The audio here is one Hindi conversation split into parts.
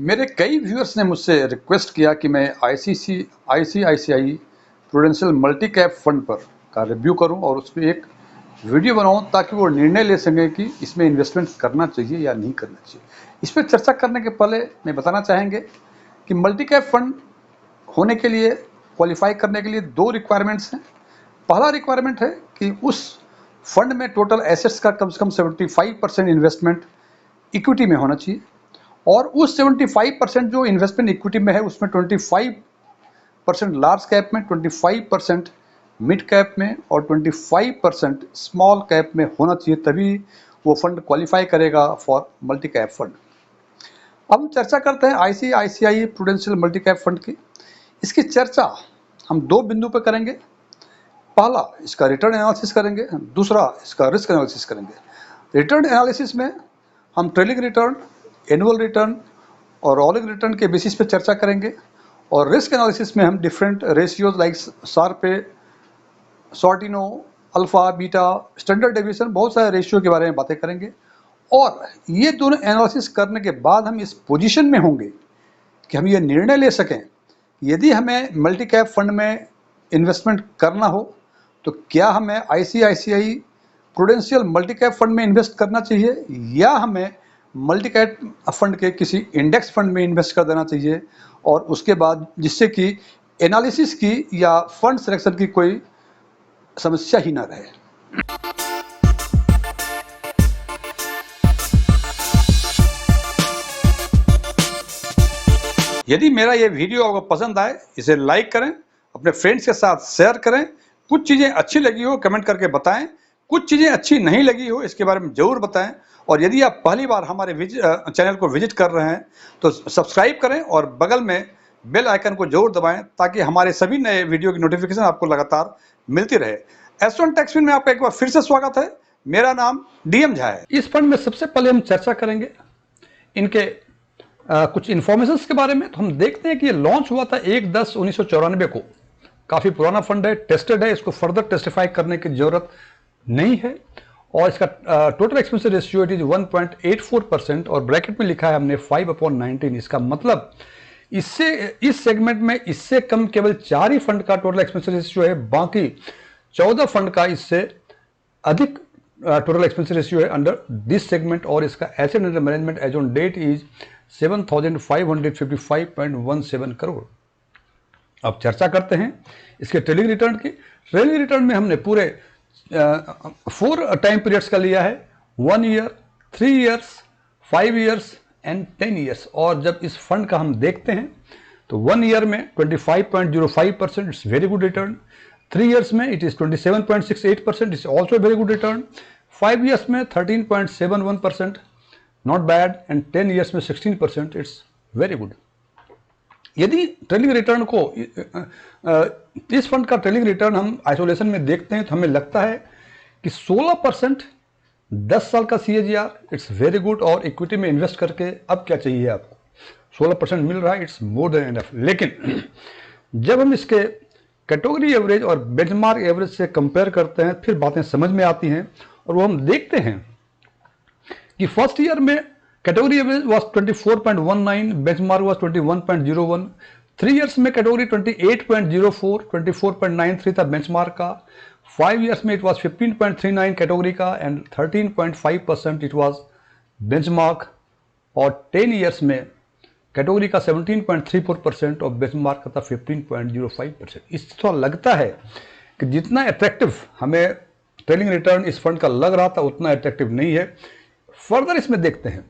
मेरे कई व्यूअर्स ने मुझसे रिक्वेस्ट किया कि मैं ICICI prudential multi cap fund पर का रिव्यू करूं और उसमें एक वीडियो बनाऊं ताकि वो निर्णय ले सकें कि इसमें इन्वेस्टमेंट करना चाहिए या नहीं करना चाहिए। इस पर चर्चा करने के पहले मैं बताना चाहेंगे कि मल्टी कैप फंड होने के लिए, क्वालिफाई करने के लिए दो रिक्वायरमेंट्स हैं। पहला रिक्वायरमेंट है कि उस फंड में टोटल एसेट्स का कम से कम 75% इन्वेस्टमेंट इक्विटी में होना चाहिए और उस 75% जो इन्वेस्टमेंट इक्विटी में है उसमें 25% लार्ज कैप में, 25% मिड कैप में और 25% स्मॉल कैप में होना चाहिए, तभी वो फंड क्वालिफाई करेगा फॉर मल्टी कैप फंड। अब हम चर्चा करते हैं ICICI prudential multi cap fund की। इसकी चर्चा हम दो बिंदु पर करेंगे। पहला, इसका रिटर्न एनालिसिस करेंगे, दूसरा इसका रिस्क एनालिसिस करेंगे। रिटर्न एनालिसिस में हम ट्रेलिंग रिटर्न, एनुअल रिटर्न और रोलिंग रिटर्न के बेसिस पे चर्चा करेंगे और रिस्क एनालिसिस में हम different ratios like Sharpe, Sortino, alpha, beta, standard deviation, बहुत सारे रेशियो के बारे में बातें करेंगे। और ये दोनों एनालिसिस करने के बाद हम इस पोजीशन में होंगे कि हम ये निर्णय ले सकें यदि हमें मल्टी कैप फंड में इन्वेस्टमेंट करना हो तो क्या हमें ICICI prudential multi cap fund में इन्वेस्ट करना चाहिए या हमें मल्टी कैप फंड के किसी इंडेक्स फंड में इन्वेस्ट कर देना चाहिए, और उसके बाद जिससे कि एनालिसिस की या फंड सिलेक्शन की कोई समस्या ही ना रहे। यदि मेरा ये वीडियो आपको पसंद आए, इसे लाइक करें, अपने फ्रेंड्स के साथ शेयर करें। कुछ चीज़ें अच्छी लगी हो कमेंट करके बताएं, कुछ चीज़ें अच्छी नहीं लगी हो इसके बारे में ज़रूर बताएं। और यदि आप पहली बार हमारे चैनल को विजिट कर रहे हैं तो सब्सक्राइब करें और बगल में बेल आइकन को जरूर दबाएं ताकि हमारे सभी नए वीडियो की नोटिफिकेशन आपको लगातार मिलती रहे। एस1 टेक्सविन में आपका एक बार फिर से स्वागत है। मेरा नाम डीएम झा है। इस फंड में सबसे पहले हम चर्चा करेंगे इनके कुछ इन्फॉर्मेशन के बारे में। तो हम देखते हैं कि ये लॉन्च हुआ था 1/10/1994 को। काफ़ी पुराना फंड है, टेस्टेड है, इसको फर्दर टेस्टिफाई करने की जरूरत नहीं है। और इसका total expense ratio it is 1.84% और ब्रैकेट में लिखा है हमने 5/19। इसका मतलब इससे इस सेगमेंट में इससे कम केवल 4 ही फंड का टोटल एक्सपेंस रेशियो है, बाकी 14 फंड का इससे अधिक टोटल एक्सपेंस रेशियो है अंडर दिस सेगमेंट। और इसका asset under management as on date is 7,555.17 crore. अब चर्चा करते हैं इसके ट्रेलिंग रिटर्न की। ट्रेलिंग रिटर्न में हमने पूरे 4 टाइम पीरियड्स का लिया है, 1 year, 3 years, 5 years and 10 years. और जब इस फंड का हम देखते हैं तो 1 ईयर में 25.05%, it's very good return. 3 years में it is 27.68%, it's also very good return. 5 years में 13.71%, नॉट बैड। एंड 10 ईयर्स में 16%, इट्स वेरी गुड। यदि ट्रेलिंग रिटर्न को इस फंड का ट्रेलिंग रिटर्न हम आइसोलेशन में देखते हैं तो हमें लगता है कि 16% 10 साल का CAGR, इट्स वेरी गुड। और इक्विटी में इन्वेस्ट करके अब क्या चाहिए आपको, 16% मिल रहा है, इट्स मोर देन एनफ। लेकिन जब हम इसके कैटेगरी एवरेज और बेंचमार्क एवरेज से कंपेयर करते हैं फिर बातें समझ में आती हैं। और वो हम देखते हैं कि फर्स्ट ईयर में category average was 24.19, benchmark was 21.01। 3 years में कैटेगरी 28.04, 24.93 था बेंचमार्क का। 5 ईयर्स में इट वाज 15.39 कैटेगरी का एंड 13.5% इट वाज बेंचमार्क। और 10 ईयर्स में कैटेगरी का 17.34% और बेंचमार्क का था 15.05%। इससे थोड़ा लगता है कि जितना अट्रैक्टिव हमें ट्रेलिंग रिटर्न इस फंड का लग रहा था उतना अट्रैक्टिव नहीं है। फर्दर इसमें देखते हैं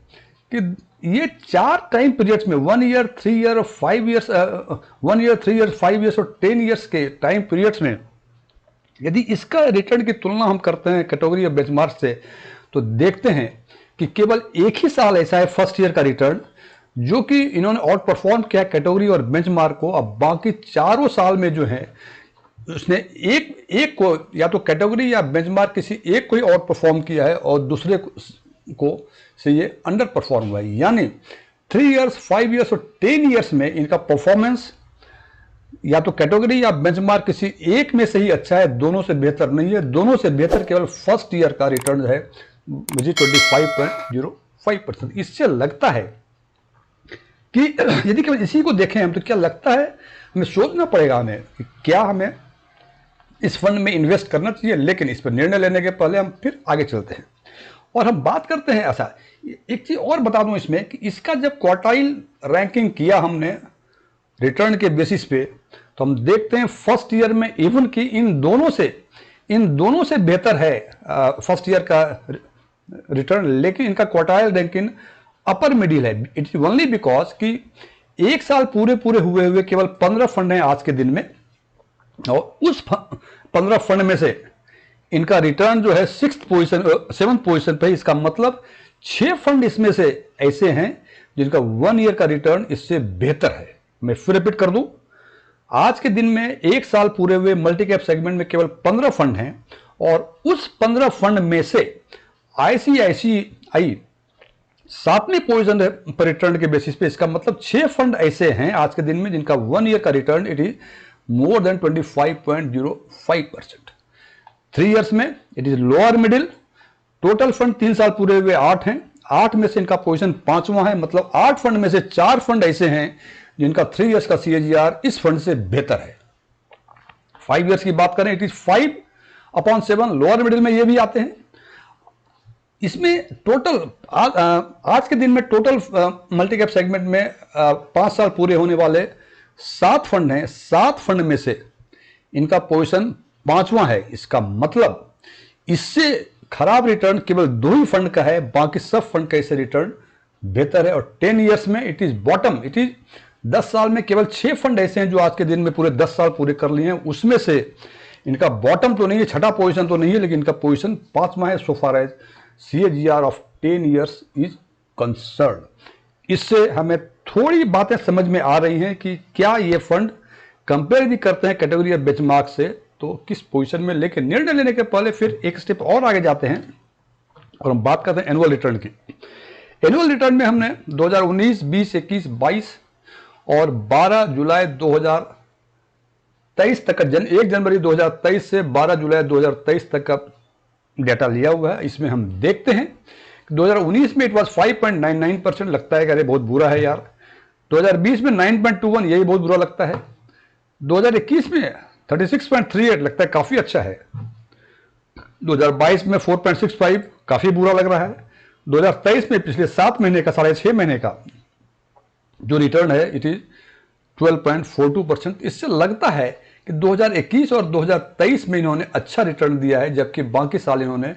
कि ये 4 टाइम पीरियड्स में 1 ईयर, 3 ईयर और 5 ईयर्स, 1 ईयर, 3 ईयर, 5 ईयर्स और 10 ईयर्स के टाइम पीरियड्स में यदि इसका रिटर्न की तुलना हम करते हैं कैटेगरी और बेंचमार्क से तो देखते हैं कि केवल एक ही साल ऐसा है फर्स्ट ईयर का रिटर्न जो कि इन्होंने आउट परफॉर्म किया कैटेगरी और बेंचमार्क को। अब बाकी चारों साल में जो है उसने एक को या तो कैटेगरी या बेंचमार्क किसी एक को ही आउट परफॉर्म किया है और दूसरे को से ये अंडर परफॉर्म हुआ है। यानी 3 ईयर्स, 5 ईयर्स और 10 ईयर्स में इनका परफॉर्मेंस या तो कैटेगरी या बेंचमार्क किसी एक में से ही अच्छा है, दोनों से बेहतर नहीं है। दोनों से बेहतर केवल फर्स्ट ईयर का रिटर्न है मुझे 25.05%। इससे लगता है कि यदि केवल इसी को देखें हम तो क्या लगता है हमें सोचना पड़ेगा हमें कि क्या हमें इस फंड में इन्वेस्ट करना चाहिए, लेकिन इस पर निर्णय लेने के पहले हम फिर आगे चलते हैं और हम बात करते हैं। ऐसा एक चीज और बता दूं इसमें कि इसका जब क्वार्टाइल रैंकिंग किया हमने रिटर्न के बेसिस पे, तो हम देखते हैं फर्स्ट ईयर में इवन कि इन दोनों से बेहतर है फर्स्ट ईयर का रिटर्न, लेकिन इनका क्वार्टाइल रैंकिंग अपर मिडिल है। इट इज ओनली बिकॉज कि एक साल पूरे हुए केवल 15 फंड हैं आज के दिन में, और उस 15 फंड में से इनका रिटर्न जो है 7th पोजीशन पे। इसका मतलब 6 फंड इसमें से ऐसे हैं जिनका 1 ईयर का रिटर्न इससे बेहतर है। मैं फिर रिपीट कर दूं, आज के दिन में एक साल पूरे हुए मल्टी कैप सेगमेंट में केवल 15 फंड हैं, और उस 15 फंड में से ICICI 7वें पोजीशन पर रिटर्न के बेसिस पे। इसका मतलब 6 फंड ऐसे हैं आज के दिन में जिनका 1 ईयर का return it is more than 25.05%। 3 years में it is lower middle. Total fund 3 साल पूरे हुए 8 हैं, 8 में से इनका पोजीशन 5वां है। मतलब 8 फंड में से 4 फंड ऐसे हैं जिनका 3 इयर्स का CAGR इस फंड से बेहतर है। 5 इयर्स की बात करें इट इज 5/7। लोअर मिडिल में ये भी आते हैं। इसमें टोटल आज के दिन में टोटल मल्टी कैप सेगमेंट में 5 साल पूरे होने वाले 7 फंड हैं। 7 फंड में से इनका पोजीशन 5वां है। इसका मतलब इससे खराब रिटर्न केवल 2 ही फंड का है, बाकी सब फंड का इससे रिटर्न बेहतर है। और 10 इयर्स में it is bottom. It is 10 साल में केवल 6 फंड ऐसे हैं जो आज के दिन में पूरे 10 साल पूरे कर लिए हैं। उसमें से इनका बॉटम तो नहीं है, छठा पोजीशन तो नहीं है, लेकिन इनका पोजीशन 5वां है so far as CAGR of 10 years is concern. इससे हमें थोड़ी बातें समझ में आ रही हैं कि क्या ये फंड कंपेयर भी करते हैं कैटेगरी या बेंचमार्क से, तो किस पोजीशन में। लेकिन निर्णय लेने के पहले फिर एक स्टेप और आगे जाते हैं और हम बात करते हैं एनुअल रिटर्न की। एनुअल रिटर्न में हमने 2019, 20, 21, 22 और 12 जुलाई 2023 तक का 1 जनवरी 2023 से 12 जुलाई 2023 तक का डेटा लिया हुआ है। इसमें हम देखते हैं 2019 में इट वाज 5.99%। लगता है कि अरे बहुत बुरा है यार। 2020 में 9.21, यही बहुत बुरा लगता है। 2021 में 36.38 लगता है काफी अच्छा है। 2022 में 4.65 काफी बुरा लग रहा है। 2023 में पिछले 7 महीने का 6.5 महीने का जो रिटर्न है इट इज 12.42%। इससे लगता है कि 2021 और 2023 में इन्होंने अच्छा रिटर्न दिया है, जबकि बाकी साल इन्होंने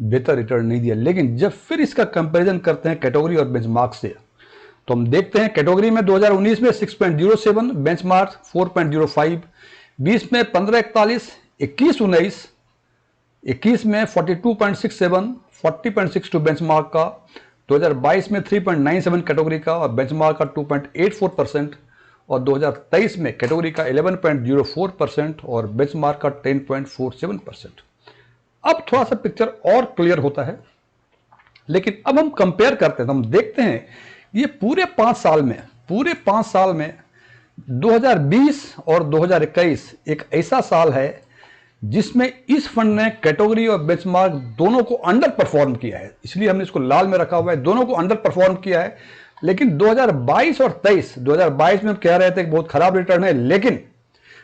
बेहतर रिटर्न नहीं दिया। लेकिन जब फिर इसका कंपैरिजन करते हैं कैटेगरी और बेंचमार्क से, तो हम देखते हैं कैटेगरी में 2019 में 6.07, बेंचमार्क 4.05, 20 में 15.41, 21-19, 21 में 42.67, 40.62 बेंचमार्क का, 2022 में 3.97 कैटेगरी का और बेंचमार्क का 2.84%, और 2023 में कैटेगरी का 11.04% और बेंचमार्क का 10.47%। अब थोड़ा सा पिक्चर और क्लियर होता है। लेकिन अब हम कंपेयर करते हैं तो हम देखते हैं ये पूरे 5 साल में 2020 और 2021 एक ऐसा साल है जिसमें इस फंड ने कैटेगरी और बेंचमार्क दोनों को अंडर परफॉर्म किया है। इसलिए हमने इसको लाल में रखा हुआ है, दोनों को अंडर परफॉर्म किया है। लेकिन 2022 और 23, 2022 में हम कह रहे थे कि बहुत खराब रिटर्न है, लेकिन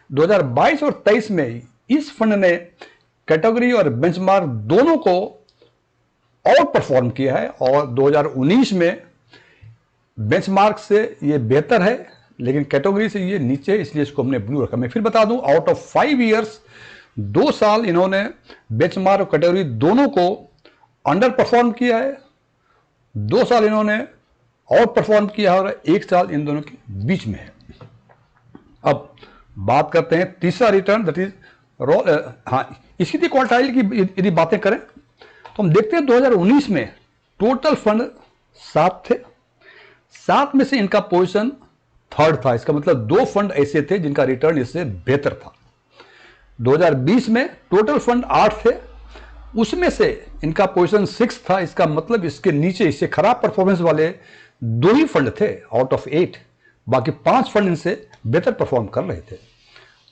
2022 और 23 में इस फंड ने कैटेगरी और बेंचमार्क दोनों को आउट परफॉर्म किया है। और 2019 में बेंचमार्क से ये बेहतर है, लेकिन कैटेगरी से ये नीचे है, इसलिए इसको हमने ब्लू रखा। मैं फिर बता दूं, आउट ऑफ 5 इयर्स 2 साल इन्होंने बेंचमार्क और कैटेगरी दोनों को अंडर परफॉर्म किया है, 2 साल इन्होंने आउट परफॉर्म किया है और 1 साल इन दोनों के बीच में है। अब बात करते हैं तीसरा रिटर्न, दैट इज इसकी थी क्वार्टाइल की यदि बातें करें तो हम देखते हैं 2019 में टोटल फंड 7 थे, 7 में से इनका पोजीशन 3rd था। इसका मतलब 2 फंड ऐसे थे जिनका रिटर्न इससे बेहतर था। 2020 में टोटल फंड 8 थे, उसमें से इनका पोजीशन 6 था। इसका मतलब इसके नीचे इससे खराब परफॉर्मेंस वाले 2 ही फंड थे आउट ऑफ 8, बाकी 5 फंड इनसे बेहतर परफॉर्म कर रहे थे।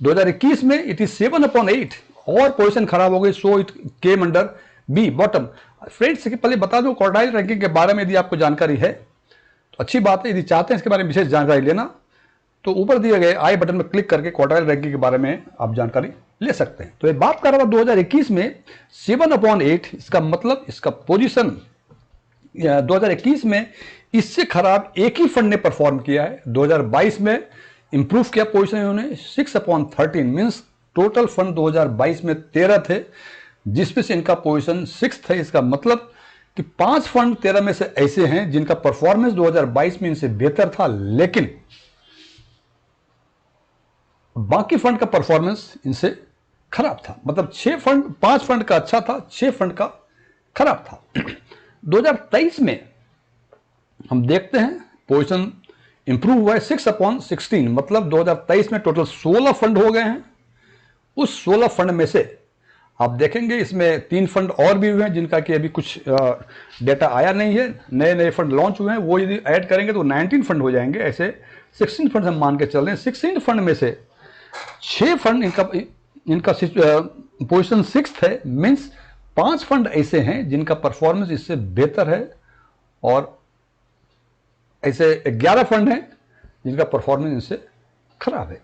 2021 में इट इज 7/8 और पोजीशन खराब हो गई, so it came under be bottom. Friends पहले बता दूं क्वार्टाइल रैंकिंग के बारे में यदि आपको जानकारी है तो अच्छी बात है। यदि चाहते हैं इसके बारे में विशेष जानकारी लेना तो ऊपर दिए गए आई बटन में क्लिक करके क्वार्टाइल रैंकिंग के बारे में आप जानकारी ले सकते हैं। तो ये बात कर रहा था 2021 में 7/8, इसका मतलब इसका पोजीशन 2021 में इससे खराब एक ही फंड ने परफॉर्म किया है। 2022 में इंप्रूव किया पोजीशन इन्होंने 6/13, मीन्स टोटल फंड 2022 में 13 थे, जिसमें से इनका पोजीशन 6 है। इसका मतलब कि 5 फंड 13 में से ऐसे हैं जिनका परफॉर्मेंस 2022 में इनसे बेहतर था, लेकिन बाकी फंड का परफॉर्मेंस इनसे खराब था। मतलब 5 फंड का अच्छा था, 6 फंड का खराब था। 2023 में हम देखते हैं पोजीशन इंप्रूव हुआ है 6/16, मतलब 2023 में टोटल 16 फंड हो गए हैं। उस 16 फंड में से आप देखेंगे इसमें 3 फंड और भी हुए हैं जिनका कि अभी कुछ डेटा आया नहीं है, नए नए फंड लॉन्च हुए हैं। वो यदि ऐड करेंगे तो 19 फंड हो जाएंगे। ऐसे 16 फंड हम मान के चल रहे हैं। 16 फंड में से 6 फंड इनका पोजीशन 6 है, मीन्स 5 फंड ऐसे हैं जिनका परफॉर्मेंस इससे बेहतर है, और ऐसे 11 फंड हैं जिनका परफॉर्मेंस इनसे खराब है।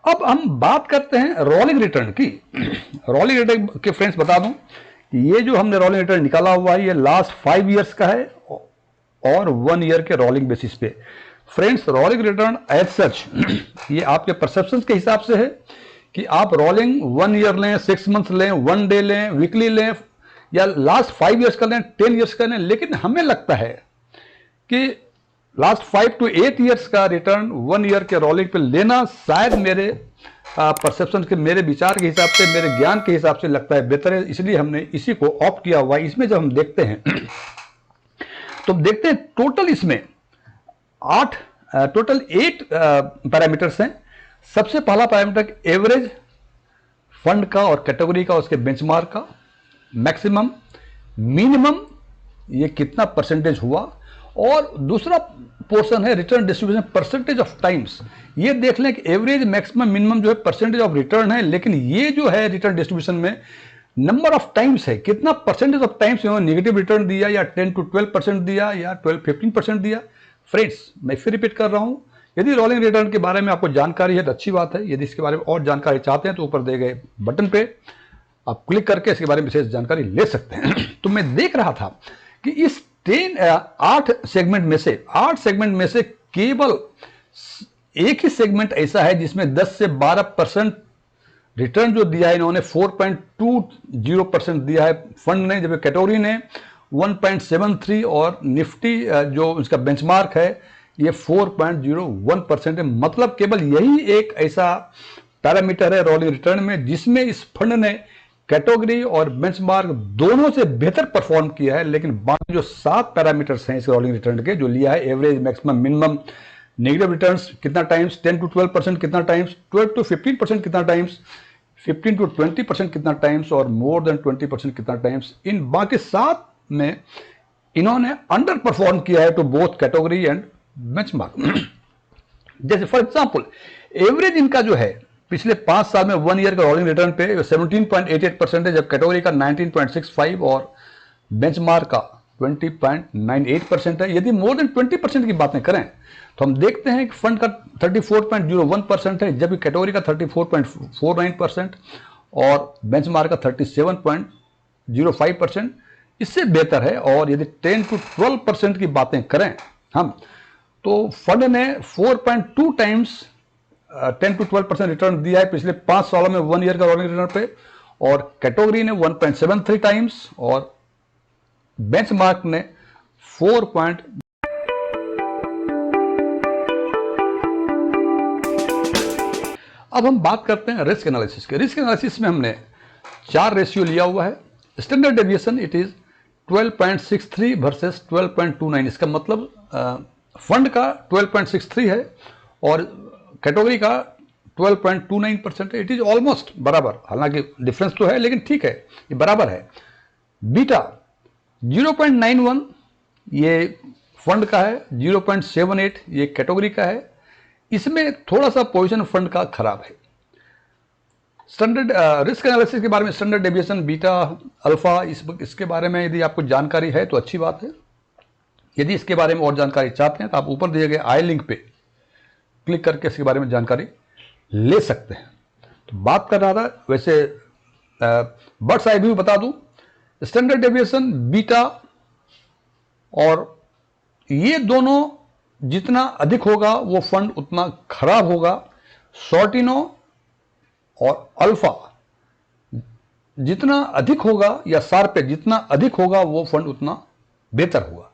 अब हम बात करते हैं रोलिंग रिटर्न की। रोलिंग रिटर्न के फ्रेंड्स बता दूं कि ये जो हमने रोलिंग रिटर्न निकाला हुआ है ये लास्ट 5 ईयर्स का है और 1 ईयर के रोलिंग बेसिस पे। Friends, rolling return as such ये आपके परसेप्शन के हिसाब से है कि आप रोलिंग 1 ईयर लें, 6 मंथ्स लें, 1 डे लें, वीकली लें, या लास्ट 5 ईयर्स का लें, 10 ईयर्स का लें। लेकिन हमें लगता है कि लास्ट 5 to 8 ईयर्स का रिटर्न 1 ईयर के रोलिंग पे लेना शायद मेरे परसेप्शन के, मेरे विचार के हिसाब से, मेरे ज्ञान के हिसाब से लगता है बेहतर है। इसलिए हमने इसी को ऑप्ट किया हुआ है। इसमें जब हम देखते हैं तो देखते हैं टोटल इसमें 8 पैरामीटर्स हैं। सबसे पहला पैरामीटर एवरेज फंड का और कैटेगरी का, उसके बेंचमार्क का, मैक्सिमम, मिनिमम ये कितना परसेंटेज हुआ, और दूसरा पोर्शन है return distribution percentage of times. ये देख लें कि एवरेज, मैक्सिमम, मिनिमम जो है परसेंटेज ऑफ रिटर्न है, लेकिन ये जो है रिटर्न डिस्ट्रीब्यूशन में नंबर ऑफ टाइम्स है, कितना परसेंटेज ऑफ टाइम्स इन्होंने नेगेटिव रिटर्न दिया, या 10 to 12% दिया, या 12-15% दिया। फ्रेंड्स, मैं फिर रिपीट कर रहा हूं, यदि रोलिंग रिटर्न के बारे में आपको जानकारी है तो अच्छी बात है। यदि इसके बारे में और जानकारी चाहते हैं तो ऊपर दिए गए बटन पे आप क्लिक करके इसके बारे में विशेष जानकारी ले सकते हैं। तो मैं देख रहा था कि इस 8 सेगमेंट में से केवल एक ही सेगमेंट ऐसा है जिसमें 10 से 12% रिटर्न जो दिया है इन्होंने 4.20% दिया है फंड ने, जबकि कैटेगरी ने 1.73, और निफ्टी जो उसका बेंचमार्क है ये 4.01% है। मतलब केवल यही एक ऐसा पैरामीटर है रोलिंग रिटर्न में जिसमें इस फंड ने कैटेगरी और बेंचमार्क दोनों से बेहतर परफॉर्म किया है। लेकिन बाकी जो 7 पैरामीटर्स हैं इस रोलिंग रिटर्न के जो लिया है, average, maximum, minimum, negative returns कितना टाइम्स, 10 to 12% कितना टाइम्स, 12 to 15% कितना टाइम्स, 15 to 20% कितना टाइम्स, और मोर देन 20% कितना टाइम्स, इन बाकी 7 में इन्होंने अंडर परफॉर्म किया है to both category and benchmark. जैसे फॉर एग्जांपल एवरेज इनका जो है पिछले 5 साल में 1 ईयर का रोलिंग रिटर्न पे 17.88% है, जब कैटेगरी का 19.65 और बेंचमार्क का 20.98% है। यदि मोर देन 20% की बातें करें तो हम देखते हैं कि फंड का 34.01% है, जबकि कैटेगरी का 34.49% और बेंचमार्क का 37.05% इससे बेहतर है। और यदि 10 to 12% की बातें करें हम, तो फंड ने 4.2 टाइम्स 10 to 12% रिटर्न दिया है पिछले 5 सालों में 1 ईयर का रोलिंग रिटर्न पे, और कैटेगरी ने 1.73 टाइम्स और बेंचमार्क ने 4. अब हम बात करते हैं रिस्क एनालिसिस के। रिस्क एनालिसिस में हमने 4 रेशियो लिया हुआ है। Standard deviation it is 12.63 versus 12.29। इसका मतलब फंड का 12.63 है और कैटेगरी का 12.29% है। इट इज ऑलमोस्ट बराबर, हालांकि डिफरेंस तो है लेकिन ठीक है, ये बराबर है। बीटा 0.91 ये फंड का है, 0.78 ये कैटेगरी का है। इसमें थोड़ा सा पोजीशन फंड का खराब है। स्टैंडर्ड रिस्क एनालिसिस के बारे में स्टैंडर्ड डेविएशन, बीटा, अल्फा, इसके बारे में यदि आपको जानकारी है तो अच्छी बात है। यदि इसके बारे में और जानकारी चाहते हैं तो आप ऊपर दिए गए आई लिंक पे क्लिक करके इसके बारे में जानकारी ले सकते हैं। तो बात कर रहा था, वैसे बर्ड्स आई व्यू बता दूं, स्टैंडर्ड डेविएशन, बीटा, और ये दोनों जितना अधिक होगा वो फंड उतना खराब होगा। शॉर्टिनो और अल्फा जितना अधिक होगा या शार्पे जितना अधिक होगा वो फंड उतना बेहतर होगा।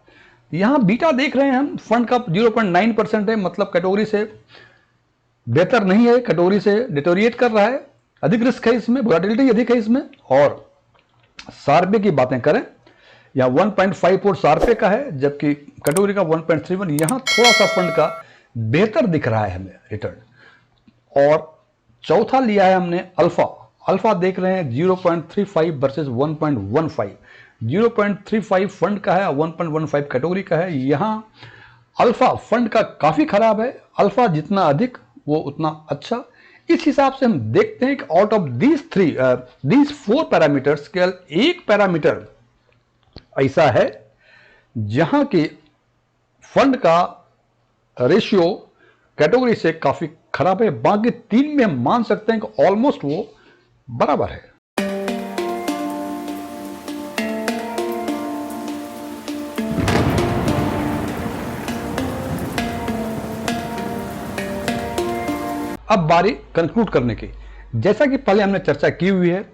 यहां बीटा देख रहे हैं हम, फंड का 0.9% है, मतलब कैटेगरी से बेहतर नहीं है, कैटेगरी से डिटोरिएट कर रहा है, अधिक रिस्क है इसमें, वोलेटिलिटी अधिक है इसमें। और शार्पे की बातें करें, यहाँ 1.54 शार्पे का है, जबकि कैटेगरी का 1.31। यहां थोड़ा सा फंड का बेहतर दिख रहा है हमें रिटर्न। और चौथा लिया है हमने अल्फा। अल्फा देख रहे हैं 0.35 वर्सेस 1.15। 0.35 फंड का है, 1.15 कैटेगरी का है। यहां अल्फा फंड का काफी खराब है, अल्फा जितना अधिक वो उतना अच्छा। इस हिसाब से हम देखते हैं कि आउट ऑफ दीज 4 पैरामीटर्स केवल एक पैरामीटर ऐसा है जहां की फंड का रेशियो कैटेगरी से काफी खराब है। बाकी 3 में हम मान सकते हैं कि ऑलमोस्ट वो बराबर है। अब बारी कंक्लूड करने की। जैसा कि पहले हमने चर्चा की हुई है,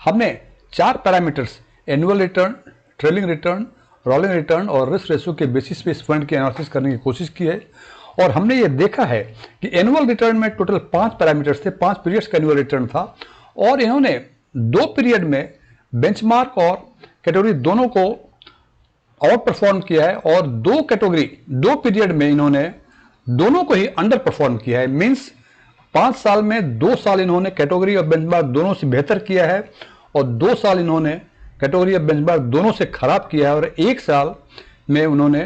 हमने 4 parameters annual return, trailing return, rolling return और रिस्क रेशियो के बेसिस पे इस फंड की एनालिसिस करने की कोशिश की है। और हमने ये देखा है कि एनुअल रिटर्न में टोटल 5 पैरामीटर्स थे, 5 पीरियड्स का एनुअल रिटर्न था, और इन्होंने 2 पीरियड में बेंचमार्क और कैटेगरी दोनों को आउट परफॉर्म किया है, और 2 पीरियड में इन्होंने दोनों को ही अंडर परफॉर्म किया है। मीन्स 5 साल में 2 साल इन्होंने कैटेगरी और बेंचमार्क दोनों से बेहतर किया है, और 2 साल इन्होंने कैटेगरी या बेंचमार्क दोनों से खराब किया है, और 1 साल में उन्होंने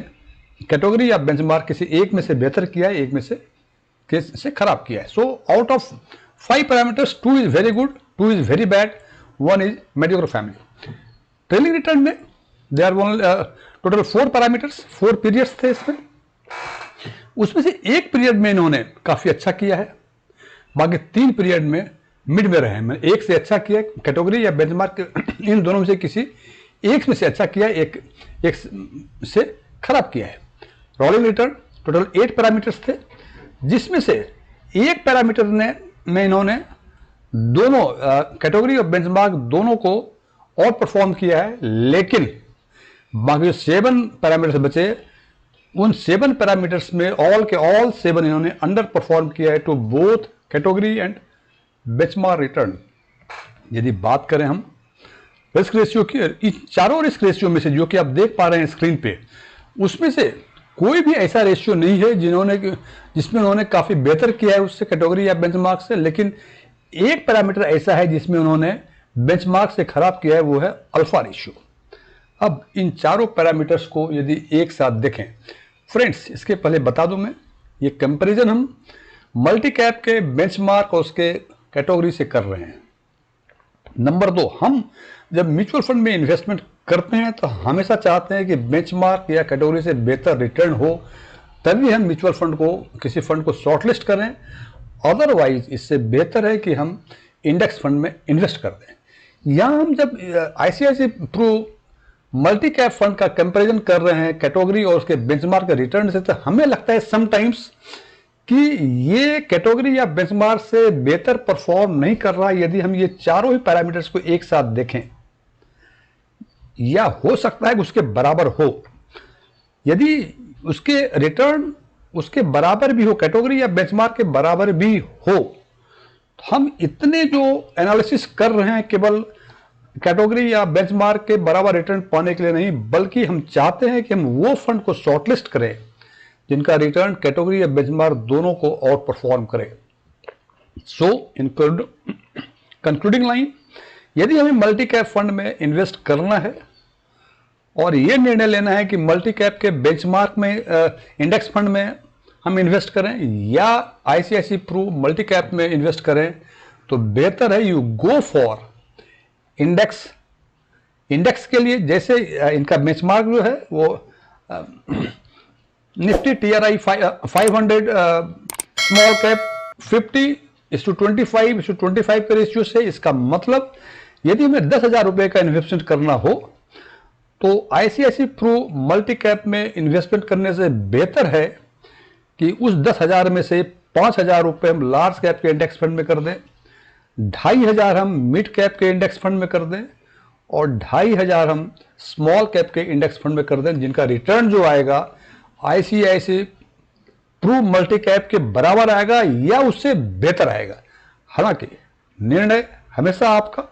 कैटेगरी या बेंचमार्क किसी एक में से बेहतर किया है, एक में से खराब किया है। So out of 5 parameters 2 is very good, 2 is very bad, 1 is mediocre family. Trailing return में they are total 4 parameters, 4 periods थे इसमें, उसमें से 1 पीरियड में इन्होंने काफी अच्छा किया है, बाकी 3 पीरियड में मिड में रहे हैं। एक से अच्छा किया है, कैटेगरी या बेंचमार्क इन दोनों में से किसी एक में से अच्छा किया है, एक से खराब किया है। रोलिंग रिटर्न टोटल 8 पैरामीटर्स थे, जिसमें से 1 पैरामीटर में इन्होंने दोनों कैटेगरी और बेंचमार्क दोनों को और परफॉर्म किया है, लेकिन बाकी 7 पैरामीटर्स बचे, उन 7 पैरामीटर्स में ऑल 7 इन्होंने अंडर परफॉर्म किया है to both category and benchmark return. यदि बात करें हम रिस्क रेशियो की, इन चारों रिस्क रेशियो में से जो कि आप देख पा रहे हैं स्क्रीन पे, उसमें से कोई भी ऐसा रेशियो नहीं है जिसमें उन्होंने काफी बेहतर किया है उससे, कैटेगरी या बेंचमार्क से। लेकिन एक पैरामीटर ऐसा है जिसमें उन्होंने बेंचमार्क से खराब किया है, वो है अल्फा रेशियो। अब इन चारों पैरामीटर्स को यदि एक साथ देखें फ्रेंड्स, इसके पहले बता दूं मैं, ये कंपैरिजन हम मल्टी कैप के बेंचमार्क और उसके कैटेगरी से कर रहे हैं। नंबर 2, हम जब म्यूचुअल फंड में इन्वेस्टमेंट करते हैं तो हमेशा चाहते हैं कि बेंचमार्क या कैटेगरी से बेहतर रिटर्न हो, तभी हम म्यूचुअल फंड को, किसी फंड को शॉर्टलिस्ट करें। अदरवाइज इससे बेहतर है कि हम इंडेक्स फंड में इन्वेस्ट कर दें। यहां हम जब ICICI Pru multi cap fund का कंपैरिजन कर रहे हैं कैटेगरी और उसके बेंचमार्क के रिटर्न से, तो हमें लगता है समटाइम्स कि ये कैटेगरी या बेंचमार्क से बेहतर परफॉर्म नहीं कर रहा यदि हम ये चारों ही पैरामीटर्स को एक साथ देखें, या हो सकता है कि उसके बराबर हो। यदि उसके रिटर्न उसके बराबर भी हो, कैटेगरी या बेंचमार्क के बराबर भी हो, तो हम इतने जो एनालिसिस कर रहे हैं केवल कैटेगरी या बेंचमार्क के बराबर रिटर्न पाने के लिए नहीं, बल्कि हम चाहते हैं कि हम वो फंड को शॉर्टलिस्ट करें जिनका रिटर्न कैटेगरी या बेंचमार्क दोनों को आउट परफॉर्म करे। सो इन कंक्लूडिंग लाइन, यदि हमें मल्टी कैप फंड में इन्वेस्ट करना है और यह निर्णय लेना है कि मल्टी कैप के बेंचमार्क में इंडेक्स फंड में हम इन्वेस्ट करें या आईसीआईसीआई प्रू मल्टी कैप में इन्वेस्ट करें, तो बेहतर है यू गो फॉर इंडेक्स के लिए। जैसे इनका बेंचमार्क जो है वो निफ्टी TRI 500 स्मॉल कैप 50:25:25 के रेशियो से। इसका मतलब यदि हमें 10,000 रुपये का इन्वेस्टमेंट करना हो तो ICICI प्रू मल्टी कैप में इन्वेस्टमेंट करने से बेहतर है कि उस 10,000 में से 5,000 रुपये हम लार्ज कैप के इंडेक्स फंड में कर दें, 2,500 हम मिड कैप के इंडेक्स फंड में कर दें और 2,500 हम स्मॉल कैप के इंडेक्स फंड में कर दें, जिनका रिटर्न जो आएगा ICICI प्रू मल्टी कैप के बराबर आएगा या उससे बेहतर आएगा। हालांकि निर्णय हमेशा आपका।